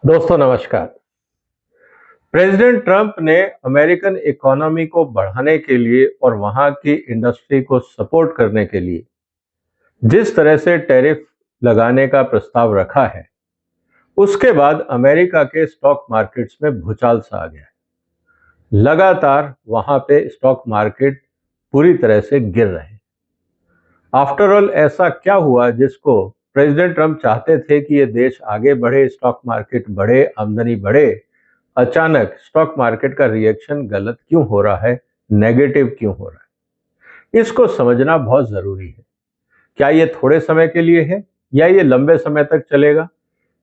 दोस्तों नमस्कार। President Trump ने अमेरिकन इकोनॉमी को बढ़ाने के लिए और वहां की इंडस्ट्री को सपोर्ट करने के लिए जिस तरह से टैरिफ लगाने का प्रस्ताव रखा है, उसके बाद अमेरिका के स्टॉक मार्केट्स में भूचाल सा आ गया है। लगातार वहां पे स्टॉक मार्केट पूरी तरह से गिर रहे हैं। आफ्टर ऑल ऐसा क्या हुआ जिसको प्रेसिडेंट ट्रंप चाहते थे कि ये देश आगे बढ़े, स्टॉक मार्केट बढ़े, आमदनी बढ़े, अचानक स्टॉक मार्केट का रिएक्शन गलत क्यों हो रहा है, नेगेटिव क्यों हो रहा है? इसको समझना बहुत जरूरी है। क्या ये थोड़े समय के लिए है या ये लंबे समय तक चलेगा?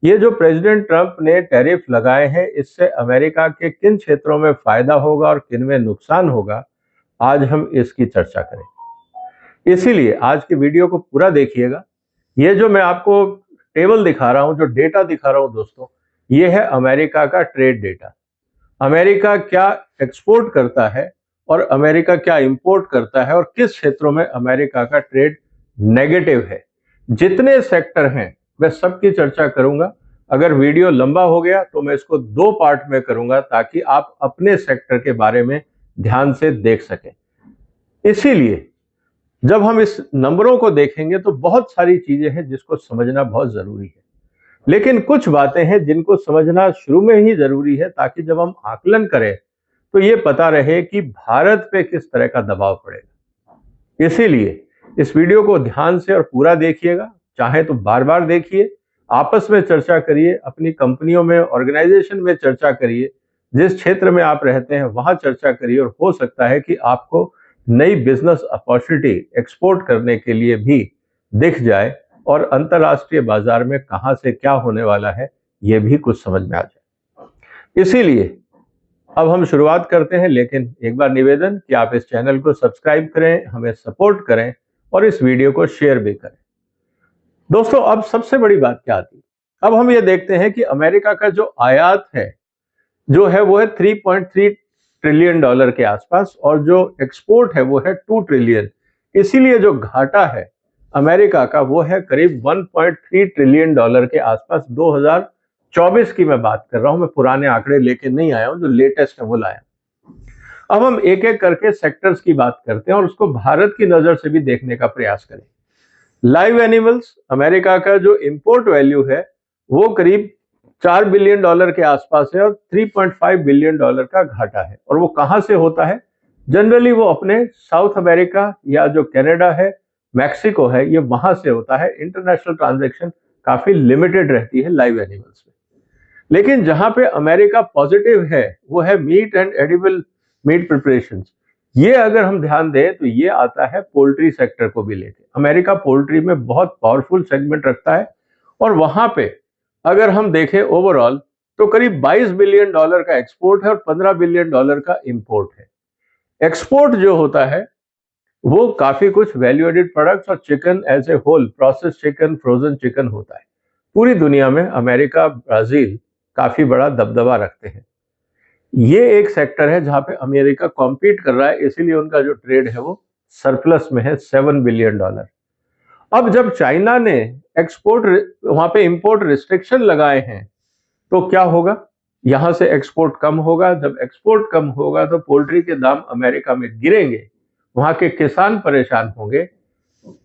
ये जो प्रेसिडेंट ट्रंप ने टैरिफ लगाए हैं, इससे अमेरिका के किन क्षेत्रों में फायदा होगा और किन में नुकसान होगा, आज हम इसकी चर्चा करेंगे। इसीलिए आज की वीडियो को पूरा देखिएगा। ये जो मैं आपको टेबल दिखा रहा हूं, जो डेटा दिखा रहा हूं दोस्तों, ये है अमेरिका का ट्रेड डेटा। अमेरिका क्या एक्सपोर्ट करता है और अमेरिका क्या इंपोर्ट करता है और किस क्षेत्रों में अमेरिका का ट्रेड नेगेटिव है। जितने सेक्टर हैं मैं सबकी चर्चा करूंगा। अगर वीडियो लंबा हो गया तो मैं इसको 2 पार्ट में करूंगा ताकि आप अपने सेक्टर के बारे में ध्यान से देख सकें। इसीलिए जब हम इस नंबरों को देखेंगे तो बहुत सारी चीजें हैं जिसको समझना बहुत जरूरी है, लेकिन कुछ बातें हैं जिनको समझना शुरू में ही जरूरी है ताकि जब हम आकलन करें तो ये पता रहे कि भारत पे किस तरह का दबाव पड़ेगा। इसीलिए इस वीडियो को ध्यान से और पूरा देखिएगा। चाहे तो बार बार देखिए, आपस में चर्चा करिए, अपनी कंपनियों में, ऑर्गेनाइजेशन में चर्चा करिए, जिस क्षेत्र में आप रहते हैं वहां चर्चा करिए, और हो सकता है कि आपको नई बिजनेस अपॉर्चुनिटी एक्सपोर्ट करने के लिए भी दिख जाए और अंतरराष्ट्रीय बाजार में कहां से क्या होने वाला है ये भी कुछ समझ में आ जाए। इसीलिए अब हम शुरुआत करते हैं, लेकिन एक बार निवेदन कि आप इस चैनल को सब्सक्राइब करें, हमें सपोर्ट करें और इस वीडियो को शेयर भी करें। दोस्तों अब सबसे बड़ी बात क्या आती है, अब हम ये देखते हैं कि अमेरिका का जो आयात है जो है वो है 3.3 ट्रिलियन डॉलर के आसपास, और जो एक्सपोर्ट है वो है 2 ट्रिलियन। इसीलिए जो घाटा है अमेरिका का वो है करीब 1.3 ट्रिलियन डॉलर के आसपास। 2024 की मैं बात कर रहा हूं, मैं पुराने आंकड़े लेके नहीं आया हूं, जो लेटेस्ट है वो लाया। अब हम एक एक करके सेक्टर्स की बात करते हैं और उसको भारत की नजर से भी देखने का प्रयास करें। लाइव एनिमल्स, अमेरिका का जो इंपोर्ट वैल्यू है वो करीब 4 बिलियन डॉलर के आसपास है और 3.5 बिलियन डॉलर का घाटा है। और वो कहां से होता है? जनरली वो अपने साउथ अमेरिका या जो कनाडा है, मैक्सिको है, ये वहां से होता है। इंटरनेशनल ट्रांजैक्शन काफी लिमिटेड रहती है लाइव एनिमल्स में। लेकिन जहां पे अमेरिका पॉजिटिव है वो है meat and edible meat preparation. ये अगर हम ध्यान दें तो ये आता है पोल्ट्री सेक्टर को भी लेके। अमेरिका पोल्ट्री में बहुत पावरफुल सेगमेंट रखता है और वहां पे अगर हम देखें ओवरऑल तो करीब 22 बिलियन डॉलर का एक्सपोर्ट है और 15 बिलियन डॉलर का इंपोर्ट है। एक्सपोर्ट जो होता है वो काफी कुछ वैल्यू एडेड प्रोडक्ट्स और chicken as a whole, process chicken, frozen chicken होता है। पूरी दुनिया में अमेरिका, ब्राजील काफी बड़ा दबदबा रखते हैं। ये एक सेक्टर है जहां पे अमेरिका कॉम्पीट कर रहा है, इसीलिए उनका जो ट्रेड है वो सरप्लस में है, 7 बिलियन डॉलर। अब जब चाइना ने एक्सपोर्ट वहां पे इंपोर्ट रिस्ट्रिक्शन लगाए हैं तो क्या होगा? यहां से एक्सपोर्ट कम होगा। जब एक्सपोर्ट कम होगा तो पोल्ट्री के दाम अमेरिका में गिरेंगे, वहां के किसान परेशान होंगे।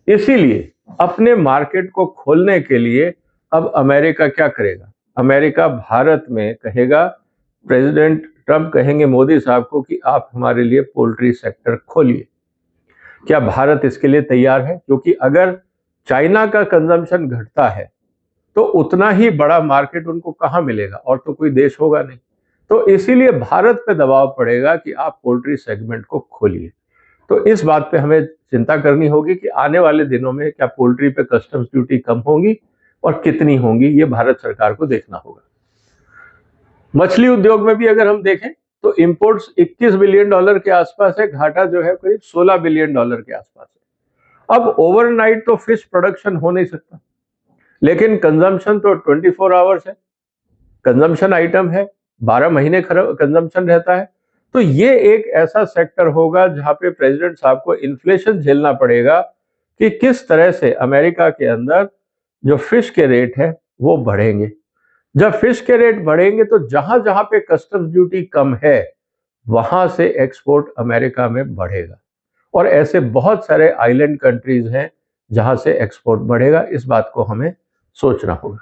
इसीलिए अपने मार्केट को खोलने के लिए अब अमेरिका क्या करेगा? अमेरिका भारत में कहेगा, प्रेसिडेंट ट्रंप कहेंगे मोदी साहब को कि आप हमारे लिए पोल्ट्री सेक्टर खोलिए। क्या भारत इसके लिए तैयार है? क्योंकि अगर चाइना का कंजम्पशन घटता है तो उतना ही बड़ा मार्केट उनको कहां मिलेगा, और तो कोई देश होगा नहीं। तो इसीलिए भारत पे दबाव पड़ेगा कि आप पोल्ट्री सेगमेंट को खोलिए। तो इस बात पे हमें चिंता करनी होगी कि आने वाले दिनों में क्या पोल्ट्री पे कस्टम्स ड्यूटी कम होंगी और कितनी होंगी, ये भारत सरकार को देखना होगा। मछली उद्योग में भी अगर हम देखें तो इंपोर्ट्स 21 बिलियन डॉलर के आसपास है, घाटा जो है करीब 16 बिलियन डॉलर के आसपास है। अब ओवरनाइट तो फिश प्रोडक्शन हो नहीं सकता, लेकिन कंजम्पशन तो 24 आवर्स है, कंजम्पशन आइटम है, 12 महीने कंजम्पशन रहता है। तो ये एक ऐसा सेक्टर होगा जहां पे प्रेसिडेंट साहब को इन्फ्लेशन झेलना पड़ेगा कि किस तरह से अमेरिका के अंदर जो फिश के रेट है वो बढ़ेंगे। जब फिश के रेट बढ़ेंगे तो जहां जहां पे कस्टम्स ड्यूटी कम है वहां से एक्सपोर्ट अमेरिका में बढ़ेगा, और ऐसे बहुत सारे आइलैंड कंट्रीज हैं जहां से एक्सपोर्ट बढ़ेगा। इस बात को हमें सोचना होगा।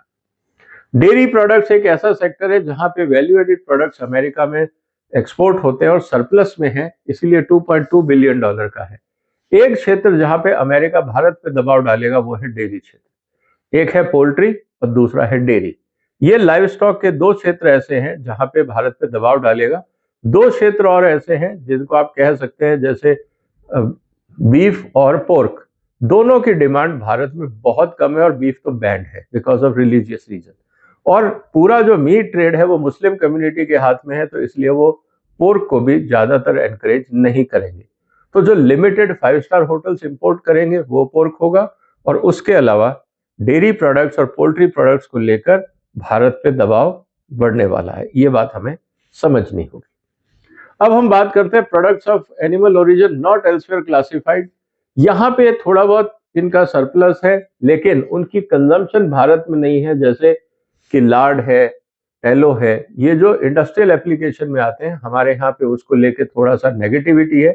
डेयरी प्रोडक्ट्स एक ऐसा सेक्टर है जहां पे वैल्यू एडेड प्रोडक्ट्स अमेरिका में एक्सपोर्ट होते हैं और सरप्लस में है, इसीलिए $2.2 बिलियन का है। एक क्षेत्र जहां पे अमेरिका भारत पे दबाव डालेगा वो है डेयरी क्षेत्र। एक है पोल्ट्री और दूसरा है डेयरी। ये लाइव स्टॉक के दो क्षेत्र ऐसे हैं जहां पे भारत पे दबाव डालेगा। दो क्षेत्र और ऐसे हैं जिनको आप कह सकते हैं, जैसे बीफ और पोर्क, दोनों की डिमांड भारत में बहुत कम है और बीफ तो बैंड है बिकॉज ऑफ रिलीजियस रीजन। और पूरा जो मीट ट्रेड है वो मुस्लिम कम्युनिटी के हाथ में है, तो इसलिए वो पोर्क को भी ज्यादातर एनकरेज नहीं करेंगे। तो जो लिमिटेड 5 स्टार होटल्स इंपोर्ट करेंगे वो पोर्क होगा, और उसके अलावा डेयरी प्रोडक्ट्स और पोल्ट्री प्रोडक्ट्स को लेकर भारत पे दबाव बढ़ने वाला है। ये बात हमें समझनी होगी। अब हम बात करते हैं products of animal origin not elsewhere classified. यहाँ पे थोड़ा बहुत इनका सरप्लस है, लेकिन उनकी कंजम्पशन भारत में नहीं है, जैसे कि लार्ड है, टेलो है, ये जो इंडस्ट्रियल एप्लीकेशन में आते हैं हमारे यहाँ पे, उसको लेके थोड़ा सा नेगेटिविटी है,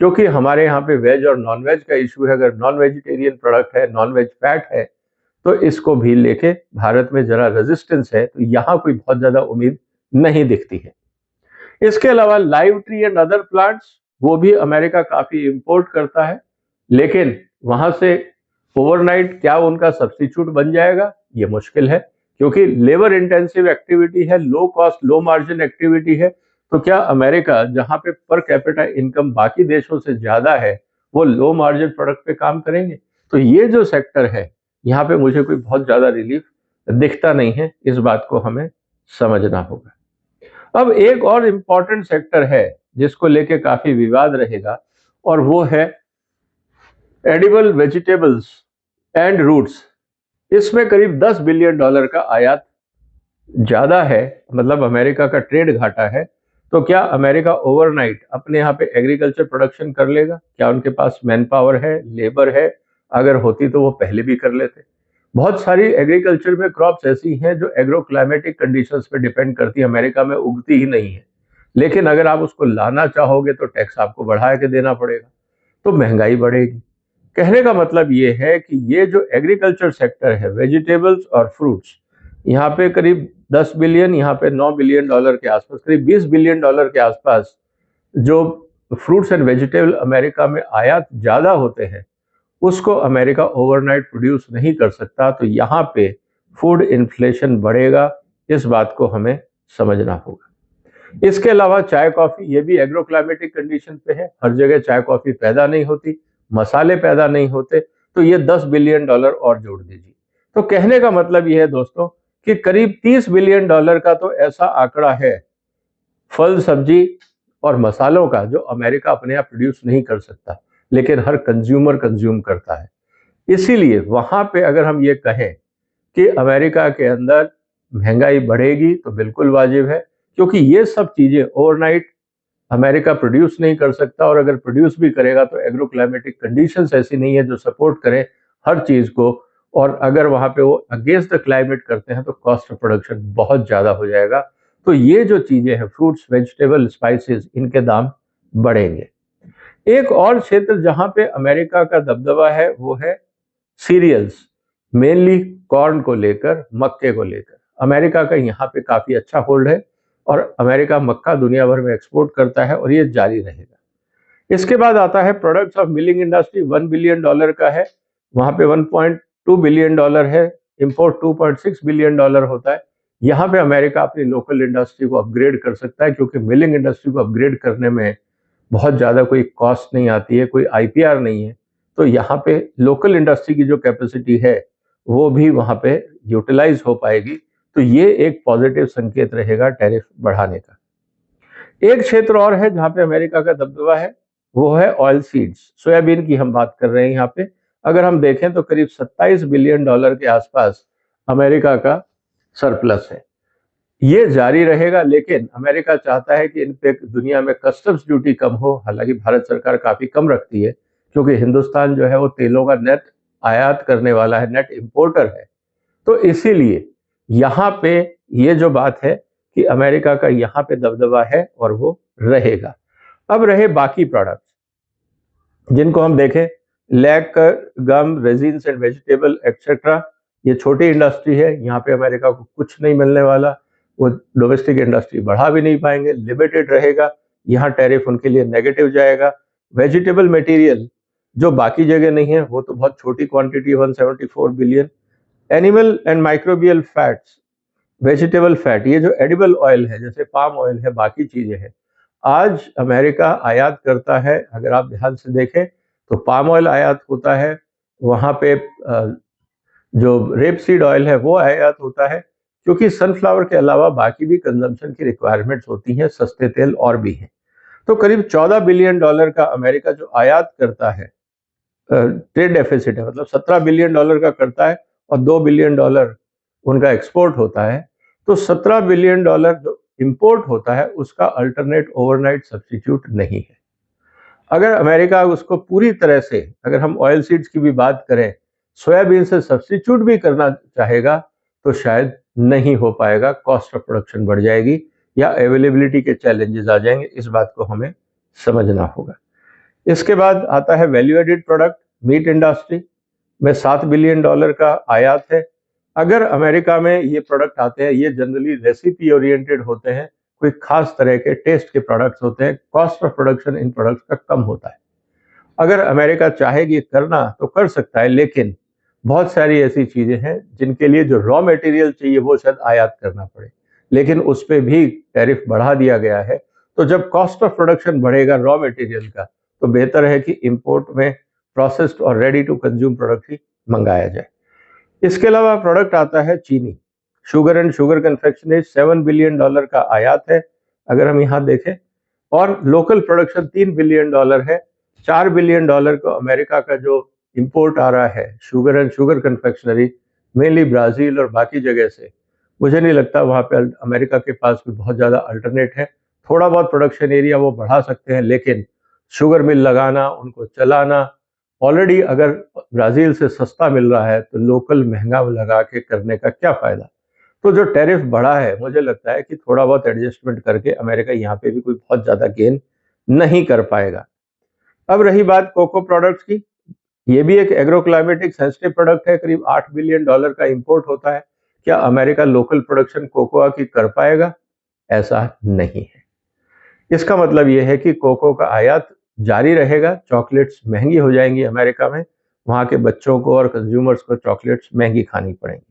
क्योंकि हमारे यहाँ पे वेज और नॉन वेज का इशू है। अगर नॉन वेजिटेरियन प्रोडक्ट है, नॉन वेज फैट है, तो इसको भी लेके भारत में जरा रेजिस्टेंस है, तो यहाँ कोई बहुत ज्यादा उम्मीद नहीं दिखती है। इसके अलावा live tree and other plants, वो भी अमेरिका काफी इंपोर्ट करता है, लेकिन वहां से ओवरनाइट क्या उनका सब्स्टिट्यूट बन जाएगा ये मुश्किल है, क्योंकि लेबर इंटेंसिव एक्टिविटी है, low cost low margin activity है। तो क्या अमेरिका, जहां पे पर कैपिटा इनकम बाकी देशों से ज्यादा है, वो लो मार्जिन प्रोडक्ट पे काम करेंगे? तो ये जो सेक्टर है, यहाँ पे मुझे कोई बहुत ज्यादा रिलीफ दिखता नहीं है। इस बात को हमें समझना होगा। अब एक और इंपॉर्टेंट सेक्टर है जिसको लेके काफी विवाद रहेगा, और वो है एडिबल वेजिटेबल्स एंड रूट्स। इसमें करीब $10 बिलियन का आयात ज्यादा है, मतलब अमेरिका का ट्रेड घाटा है। तो क्या अमेरिका ओवरनाइट अपने यहाँ पे एग्रीकल्चर प्रोडक्शन कर लेगा? क्या उनके पास मैन पावर है, लेबर है? अगर होती तो वो पहले भी कर लेते। बहुत सारी एग्रीकल्चर में क्रॉप्स ऐसी हैं जो एग्रो क्लाइमेटिक कंडीशंस पे डिपेंड करती है, अमेरिका में उगती ही नहीं है, लेकिन अगर आप उसको लाना चाहोगे तो टैक्स आपको बढ़ा के देना पड़ेगा, तो महंगाई बढ़ेगी। कहने का मतलब ये है कि ये जो एग्रीकल्चर सेक्टर है, वेजिटेबल्स और फ्रूट्स, यहाँ पे करीब 10 बिलियन, यहाँ पे $9 बिलियन के आसपास, करीब $20 बिलियन के आसपास जो फ्रूट्स एंड वेजिटेबल अमेरिका में आयात ज्यादा होते हैं, उसको अमेरिका ओवरनाइट प्रोड्यूस नहीं कर सकता। तो यहाँ पे फूड इन्फ्लेशन बढ़ेगा, इस बात को हमें समझना होगा। इसके अलावा चाय कॉफी, ये भी एग्रो क्लाइमेटिक कंडीशन पे है, हर जगह चाय कॉफी पैदा नहीं होती, मसाले पैदा नहीं होते, तो ये $10 बिलियन और जोड़ दीजिए। तो कहने का मतलब ये है दोस्तों कि करीब $30 बिलियन का तो ऐसा आंकड़ा है फल सब्जी और मसालों का, जो अमेरिका अपने आप प्रोड्यूस नहीं कर सकता, लेकिन हर कंज्यूमर कंज्यूम करता है। इसीलिए वहां पे अगर हम ये कहें कि अमेरिका के अंदर महंगाई बढ़ेगी तो बिल्कुल वाजिब है, क्योंकि ये सब चीजें ओवरनाइट अमेरिका प्रोड्यूस नहीं कर सकता, और अगर प्रोड्यूस भी करेगा तो एग्रो क्लाइमेटिक कंडीशंस ऐसी नहीं है जो सपोर्ट करें हर चीज को, और अगर वहां पे वो अगेंस्ट द क्लाइमेट करते हैं तो कॉस्ट ऑफ प्रोडक्शन बहुत ज्यादा हो जाएगा। तो ये जो चीजें हैं, फ्रूट्स, वेजिटेबल, स्पाइसेस, इनके दाम बढ़ेंगे। एक और क्षेत्र जहां पे अमेरिका का दबदबा है वो है सीरियल्स, मेनली कॉर्न को लेकर, मक्के को लेकर। अमेरिका का यहाँ पे काफी अच्छा होल्ड है, और अमेरिका मक्का दुनिया भर में एक्सपोर्ट करता है, और ये जारी रहेगा। इसके बाद आता है products of milling industry, $1 billion का है, वहां पे $1.2 बिलियन है, इंपोर्ट $2.6 बिलियन होता है। यहाँ पे अमेरिका अपनी लोकल इंडस्ट्री को अपग्रेड कर सकता है, क्योंकि मिलिंग इंडस्ट्री को अपग्रेड करने में बहुत ज्यादा कोई कॉस्ट नहीं आती है, कोई आईपीआर नहीं है। तो यहाँ पे लोकल इंडस्ट्री की जो कैपेसिटी है वो भी वहां पे यूटिलाइज हो पाएगी। तो ये एक पॉजिटिव संकेत रहेगा टैरिफ बढ़ाने का। एक क्षेत्र और है जहां पे अमेरिका का दबदबा है, वो है ऑयल सीड्स, सोयाबीन की हम बात कर रहे हैं। यहाँ पे अगर हम देखें तो करीब $27 बिलियन के आसपास अमेरिका का सरप्लस है। ये जारी रहेगा, लेकिन अमेरिका चाहता है कि इन पे दुनिया में कस्टम्स ड्यूटी कम हो। हालांकि भारत सरकार काफी कम रखती है, क्योंकि हिंदुस्तान जो है वो तेलों का नेट आयात करने वाला है, नेट इंपोर्टर है। तो इसीलिए यहाँ पे ये जो बात है कि अमेरिका का यहाँ पे दबदबा है और वो रहेगा। अब रहे बाकी प्रोडक्ट्स जिनको हम देखें, lacquer, gum, resins and vegetable etcetera, ये छोटी इंडस्ट्री है, यहाँ पे अमेरिका को कुछ नहीं मिलने वाला, वो डोमेस्टिक इंडस्ट्री बढ़ा भी नहीं पाएंगे, लिमिटेड रहेगा, यहाँ टैरिफ उनके लिए नेगेटिव जाएगा। वेजिटेबल मटेरियल जो बाकी जगह नहीं है, वो तो बहुत छोटी quantity, 174 billion. Animal and microbial fats, vegetable fat, ये जो एडिबल ऑयल है जैसे पाम ऑयल है, बाकी चीजें हैं, आज अमेरिका आयात करता है। अगर आप ध्यान से देखें तो पाम ऑयल आयात होता है, वहां पे जो रेप सीड ऑयल है वो आयात होता है, क्योंकि सनफ्लावर के अलावा बाकी भी कंजम्पशन की रिक्वायरमेंट्स होती हैं, सस्ते तेल और भी हैं। तो करीब 14 बिलियन डॉलर का अमेरिका जो आयात करता है, ट्रेड डेफिसिट है, मतलब 17 बिलियन डॉलर का करता है और 2 बिलियन डॉलर उनका एक्सपोर्ट होता है। तो 17 बिलियन डॉलर जो इंपोर्ट होता है उसका अल्टरनेट ओवरनाइट सब्स्टिट्यूट नहीं है। अगर अमेरिका उसको पूरी तरह से, अगर हम ऑयल सीड्स की भी बात करें, सोयाबीन से सब्स्टिट्यूट भी करना चाहेगा तो शायद नहीं हो पाएगा, कॉस्ट ऑफ प्रोडक्शन बढ़ जाएगी या अवेलेबिलिटी के चैलेंजेस आ जाएंगे, इस बात को हमें समझना होगा। इसके बाद आता है value added product, meat industry में 7 बिलियन डॉलर का आयात है। अगर अमेरिका में ये प्रोडक्ट आते हैं, ये जनरली रेसिपी ओरिएंटेड होते हैं, कोई खास तरह के टेस्ट के प्रोडक्ट्स होते हैं, cost of production in products का कम होता है। अगर अमेरिका चाहेगी करना तो कर सकता है, लेकिन बहुत सारी ऐसी चीजें हैं जिनके लिए जो रॉ मटेरियल चाहिए वो शायद आयात करना पड़े, लेकिन उस पर भी टैरिफ बढ़ा दिया गया है। तो जब कॉस्ट ऑफ प्रोडक्शन बढ़ेगा रॉ मटेरियल का, तो बेहतर है कि इंपोर्ट में प्रोसेस्ड और रेडी टू कंज्यूम प्रोडक्ट ही मंगाया जाए। इसके अलावा प्रोडक्ट आता है चीनी, sugar and sugar confectionery, 7 billion dollar का आयात है अगर हम यहाँ देखें, और लोकल प्रोडक्शन 3 बिलियन डॉलर है। 4 बिलियन डॉलर को अमेरिका का जो इंपोर्ट आ रहा है sugar and sugar confectionery, mainly Brazil और बाकी जगह से, मुझे नहीं लगता वहाँ पे अमेरिका के पास कोई बहुत ज़्यादा अल्टरनेट है। थोड़ा बहुत प्रोडक्शन एरिया वो बढ़ा सकते हैं, लेकिन शुगर मिल लगाना, उनको चलाना, ऑलरेडी अगर ब्राजील से सस्ता मिल रहा है तो लोकल महंगा लगा के करने का क्या फायदा। तो जो टैरिफ बढ़ा है, मुझे लगता है कि थोड़ा बहुत एडजस्टमेंट करके अमेरिका यहाँ पे भी कोई बहुत ज्यादा गेन नहीं कर पाएगा। अब रही बात कोको प्रोडक्ट्स की, ये भी एक एग्रो क्लाइमेटिक सेंसिटिव प्रोडक्ट है, करीब 8 बिलियन डॉलर का इंपोर्ट होता है। क्या अमेरिका लोकल प्रोडक्शन कोकोआ की कर पाएगा? ऐसा नहीं है। इसका मतलब यह है कि कोको का आयात जारी रहेगा, चॉकलेट्स महंगी हो जाएंगी अमेरिका में, वहाँ के बच्चों को और कंज्यूमर्स को चॉकलेट्स महंगी खानी पड़ेंगी।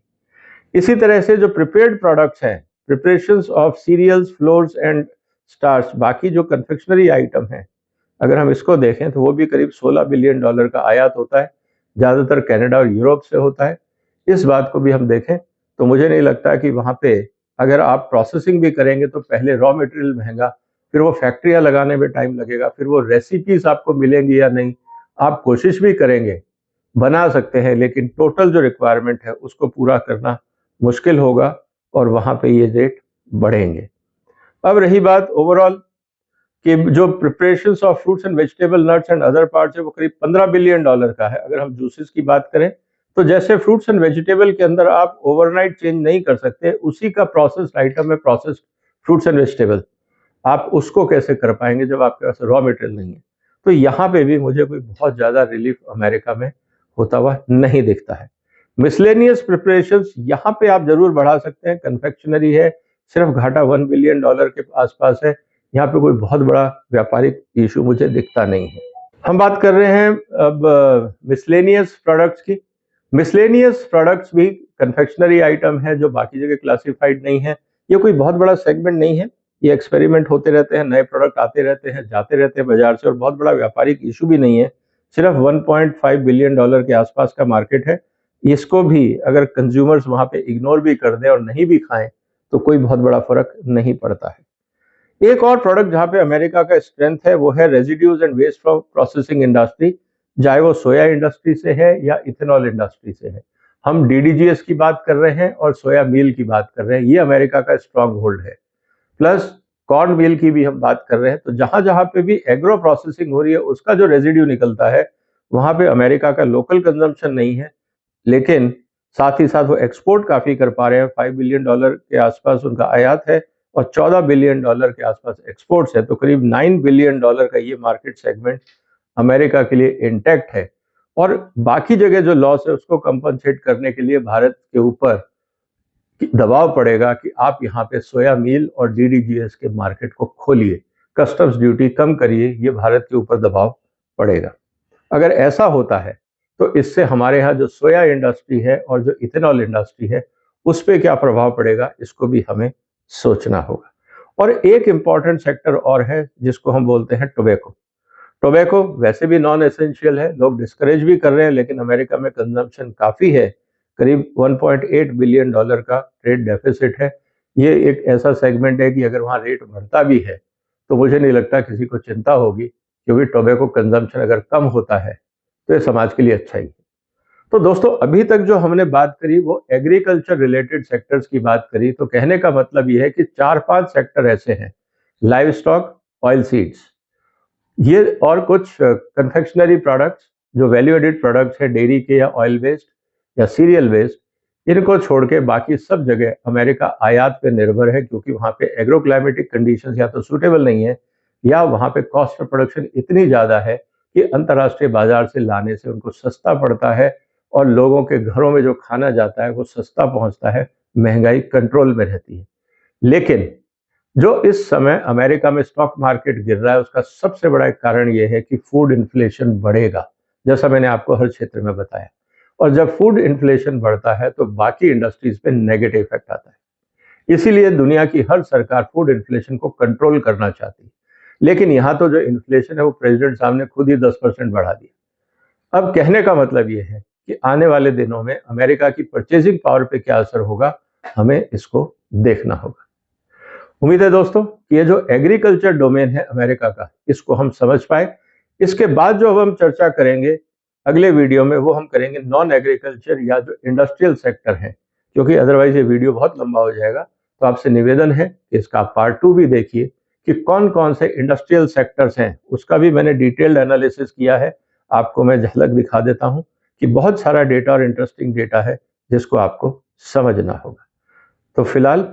इसी तरह से जो प्रिपेयर्ड प्रोडक्ट्स हैं, preparations of cereals, flours and starch, बाकी जो कन्फेक्शनरी आइटम है, अगर हम इसको देखें तो वो भी करीब 16 बिलियन डॉलर का आयात होता है, ज़्यादातर कनाडा और यूरोप से होता है। इस बात को भी हम देखें तो मुझे नहीं लगता कि वहाँ पे अगर आप प्रोसेसिंग भी करेंगे तो पहले रॉ मटेरियल महंगा, फिर वो फैक्ट्रियाँ लगाने में टाइम लगेगा, फिर वो रेसिपीज आपको मिलेंगी या नहीं। आप कोशिश भी करेंगे, बना सकते हैं, लेकिन टोटल जो रिक्वायरमेंट है उसको पूरा करना मुश्किल होगा और वहाँ पे ये रेट बढ़ेंगे। अब रही बात ओवरऑल कि जो preparations of fruits and vegetable, nuts and other parts है, वो करीब 15 बिलियन डॉलर का है। अगर हम जूसेस की बात करें तो जैसे फ्रूट्स एंड वेजिटेबल के अंदर आप ओवरनाइट चेंज नहीं कर सकते, उसी का प्रोसेस्ड आइटम है प्रोसेस्ड फ्रूट्स एंड वेजिटेबल, आप उसको कैसे कर पाएंगे जब आपके पास रॉ मटेरियल नहीं है। तो यहाँ पे भी मुझे कोई बहुत ज़्यादा रिलीफ अमेरिका में होता हुआ नहीं दिखता है। मिसलेनियस प्रिपरेशंस यहाँ पे आप जरूर बढ़ा सकते हैं, कन्फेक्शनरी है, सिर्फ घाटा 1 बिलियन डॉलर के आसपास है, यहाँ पे कोई बहुत बड़ा व्यापारिक इशू मुझे दिखता नहीं है। हम बात कर रहे हैं अब मिसलेनियस प्रोडक्ट्स की। मिसलेनियस प्रोडक्ट्स भी कन्फेक्शनरी आइटम है जो बाकी जगह क्लासिफाइड नहीं है। ये कोई बहुत बड़ा सेगमेंट नहीं है, ये एक्सपेरिमेंट होते रहते हैं, नए प्रोडक्ट आते रहते हैं, जाते रहते हैं बाजार से, और बहुत बड़ा व्यापारिक इशू भी नहीं है। सिर्फ 1.5 बिलियन डॉलर के आसपास का मार्केट है। इसको भी अगर कंज्यूमर्स वहां पे इग्नोर भी कर दें और नहीं भी खाएं तो कोई बहुत बड़ा फर्क नहीं पड़ता है। एक और प्रोडक्ट जहां पे अमेरिका का स्ट्रेंथ है वो है residues and waste from processing industry, चाहे वो सोया इंडस्ट्री से है या इथेनॉल इंडस्ट्री से है। हम डीडीजीएस की बात कर रहे हैं और सोया मील की बात कर रहे हैं, ये अमेरिका का स्ट्रॉन्ग होल्ड है। प्लस कॉर्न मील की भी हम बात कर रहे हैं। तो जहां जहां पे भी एग्रो प्रोसेसिंग हो रही है उसका जो रेजिड्यू निकलता है वहां पे अमेरिका का लोकल कंजम्पशन नहीं है, लेकिन साथ ही साथ वो एक्सपोर्ट काफ़ी कर पा रहे हैं। $5 बिलियन के आसपास उनका आयात है और $14 बिलियन के आसपास एक्सपोर्ट्स है। तो करीब $9 बिलियन का ये मार्केट सेगमेंट अमेरिका के लिए इंटैक्ट है। और बाकी जगह जो लॉस है उसको कंपनसेट करने के लिए भारत के ऊपर दबाव पड़ेगा कि आप यहाँ पे सोया मील और DDGS के मार्केट को खोलिए, कस्टम्स ड्यूटी कम करिए, ये भारत के ऊपर दबाव पड़ेगा। अगर ऐसा होता है तो इससे हमारे यहाँ जो सोया इंडस्ट्री है और जो इथेनॉल इंडस्ट्री है उस पर क्या प्रभाव पड़ेगा, इसको भी हमें सोचना होगा। और एक इम्पॉर्टेंट सेक्टर और है जिसको हम बोलते हैं टोबैको। टोबैको वैसे भी नॉन एसेंशियल है, लोग डिस्करेज भी कर रहे हैं, लेकिन अमेरिका में कंजम्पशन काफ़ी है। करीब $1.8 बिलियन का ट्रेड डेफिसिट है। ये एक ऐसा सेगमेंट है कि अगर वहाँ रेट बढ़ता भी है तो मुझे नहीं लगता किसी को चिंता होगी, क्योंकि टोबैको कंजम्पशन अगर कम होता है तो ये समाज के लिए अच्छा ही है। तो दोस्तों, अभी तक जो हमने बात करी वो एग्रीकल्चर रिलेटेड सेक्टर्स की बात करी। तो कहने का मतलब ये है कि 4-5 सेक्टर ऐसे हैं, लाइव स्टॉक, ऑयल सीड्स, ये और कुछ कन्फेक्शनरी प्रोडक्ट्स जो वैल्यू एडिड प्रोडक्ट्स है डेयरी के या ऑयल बेस्ड या सीरियल बेस्ड, इनको छोड़ के बाकी सब जगह अमेरिका आयात पे निर्भर है, क्योंकि वहाँ पे एग्रो क्लाइमेटिक कंडीशंस या तो सूटेबल नहीं है या वहाँ पे कॉस्ट ऑफ प्रोडक्शन इतनी ज़्यादा है कि अंतर्राष्ट्रीय बाजार से लाने से उनको सस्ता पड़ता है और लोगों के घरों में जो खाना जाता है वो सस्ता पहुँचता है, महंगाई कंट्रोल में रहती है। लेकिन जो इस समय अमेरिका में स्टॉक मार्केट गिर रहा है उसका सबसे बड़ा एक कारण यह है कि फूड इन्फ्लेशन बढ़ेगा, जैसा मैंने आपको हर क्षेत्र में बताया। और जब फूड इन्फ्लेशन बढ़ता है तो बाकी इंडस्ट्रीज पे नेगेटिव इफेक्ट आता है। इसीलिए दुनिया की हर सरकार फूड इन्फ्लेशन को कंट्रोल करना चाहती है। लेकिन यहाँ तो जो इन्फ्लेशन है वो प्रेसिडेंट साहब ने खुद ही 10% बढ़ा दिया। अब कहने का मतलब ये है कि आने वाले दिनों में अमेरिका की परचेजिंग पावर पे क्या असर होगा, हमें इसको देखना होगा। उम्मीद है दोस्तों कि ये जो एग्रीकल्चर डोमेन है अमेरिका का, इसको हम समझ पाए। इसके बाद जो अब हम चर्चा करेंगे अगले वीडियो में, वो हम करेंगे नॉन एग्रीकल्चर या जो इंडस्ट्रियल सेक्टर है, क्योंकि अदरवाइज ये वीडियो बहुत लंबा हो जाएगा। तो आपसे निवेदन है कि इसका पार्ट 2 भी देखिए कि कौन कौन से इंडस्ट्रियल सेक्टर्स हैं, उसका भी मैंने डिटेल्ड एनालिसिस किया है। आपको मैं झलक दिखा देता हूँ कि बहुत सारा डेटा और इंटरेस्टिंग डेटा है जिसको आपको समझना होगा। तो फिलहाल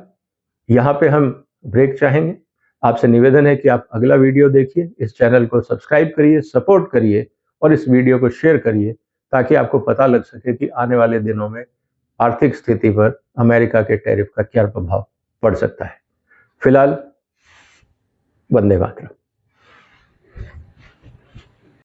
यहाँ पे हम ब्रेक चाहेंगे। आपसे निवेदन है कि आप अगला वीडियो देखिए, इस चैनल को सब्सक्राइब करिए, सपोर्ट करिए और इस वीडियो को शेयर करिए, ताकि आपको पता लग सके कि आने वाले दिनों में आर्थिक स्थिति पर अमेरिका के टैरिफ का क्या प्रभाव पड़ सकता है। फिलहाल वंदे मातरम।